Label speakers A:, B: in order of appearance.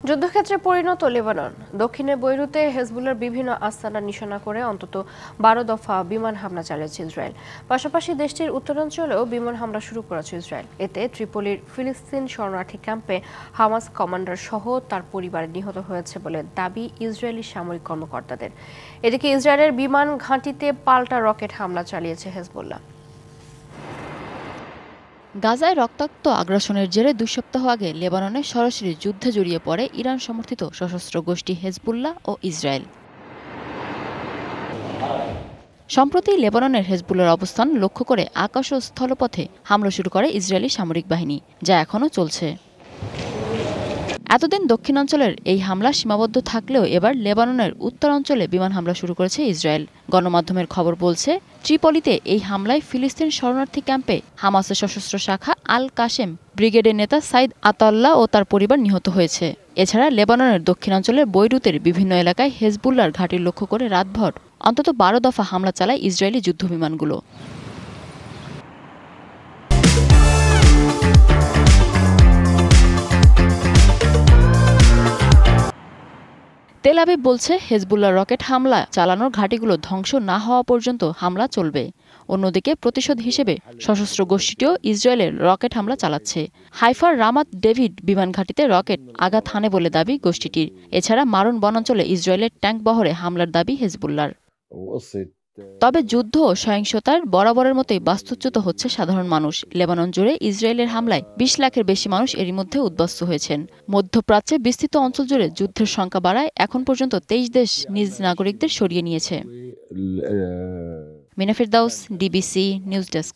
A: যুদ্ধক্ষেত্রে পরিণত লেবানন। দক্ষিণে বৈরুতে হেজবুল্লাহর বিভিন্ন আস্তানা নিশানা করে অন্তত ১২ দফা বিমান হামলা চালিয়েছে ইসরায়েল। পাশাপাশি দেশটির উত্তরাঞ্চলেও বিমান হামলা শুরু করেছে ইসরায়েল। এতে ত্রিপোলির ফিলিস্তিন শরণার্থী ক্যাম্পে হামাস কমান্ডার সহ তার পরিবার নিহত হয়েছে বলে দাবি ইসরায়েলি সামরিক কর্মকর্তাদের। এদিকে ইসরায়েলের বিমান ঘাঁটিতে পাল্টা রকেট হামলা চালিয়েছে হেজবুল্লাহ।
B: গাজায় রক্তাক্ত আগ্রাসনের জেরে ২ সপ্তাহ আগে লেবাননে সরাসরি যুদ্ধে জড়িয়ে পড়ে ইরান সমর্থিত সশস্ত্র গোষ্ঠী হেজবুল্লাহ ও ইসরায়েল। সম্প্রতি লেবাননের হেজবুল্লাহর অবস্থান লক্ষ্য করে আকাশ ও স্থলপথে হামলা শুরু করে ইসরায়েলি সামরিক বাহিনী, যা এখনও চলছে। এতদিন দক্ষিণাঞ্চলের এই হামলা সীমাবদ্ধ থাকলেও এবার লেবাননের উত্তরাঞ্চলে বিমান হামলা শুরু করেছে ইসরায়েল। গণমাধ্যমের খবর বলছে, ত্রিপলিতে এই হামলায় ফিলিস্তিন শরণার্থী ক্যাম্পে হামাসের সশস্ত্র শাখা আল কাশেম ব্রিগেডের নেতা সাইদ আতাউল্লাহ ও তার পরিবার নিহত হয়েছে। এছাড়া লেবাননের দক্ষিণাঞ্চলের বৈরুতের বিভিন্ন এলাকায় হেজবুল্লাহর ঘাঁটি লক্ষ্য করে রাতভর অন্তত ১২ দফা হামলা চালায় ইসরায়েলি যুদ্ধবিমানগুলো। তেল আবিব বলছে, হেজবুল্লাহর রকেট হামলা চালানোর ঘাঁটিগুলো ধ্বংস না হওয়া পর্যন্ত হামলা চলবে। অন্যদিকে প্রতিশোধ হিসেবে সশস্ত্র গোষ্ঠীটিও ইসরায়েলের রকেট হামলা চালাচ্ছে। হাইফার রামাত ডেভিড বিমান ঘাঁটিতে রকেট আঘাত হানে বলে দাবি গোষ্ঠীটির। এছাড়া মারুন বনাঞ্চলে ইসরায়েলের ট্যাঙ্ক বহরে হামলার দাবি হেজবুল্লাহর। তবে যুদ্ধ ও সহিংসতার বরাবরের মতোই বাস্তুচ্যুত হচ্ছে সাধারণ মানুষ। লেবানন জুড়ে ইসরায়েলের হামলায় ২০ লাখের বেশি মানুষ এরই মধ্যে উদ্বাস্তু হয়েছেন। মধ্যপ্রাচ্যে বিস্তৃত অঞ্চল জুড়ে যুদ্ধের সংখ্যা বাড়ায় এখন পর্যন্ত ২৩ দেশ নিজ নাগরিকদের সরিয়ে নিয়েছে। মিনা ফেরদাউস, ডিবিসি নিউজ ডেস্ক।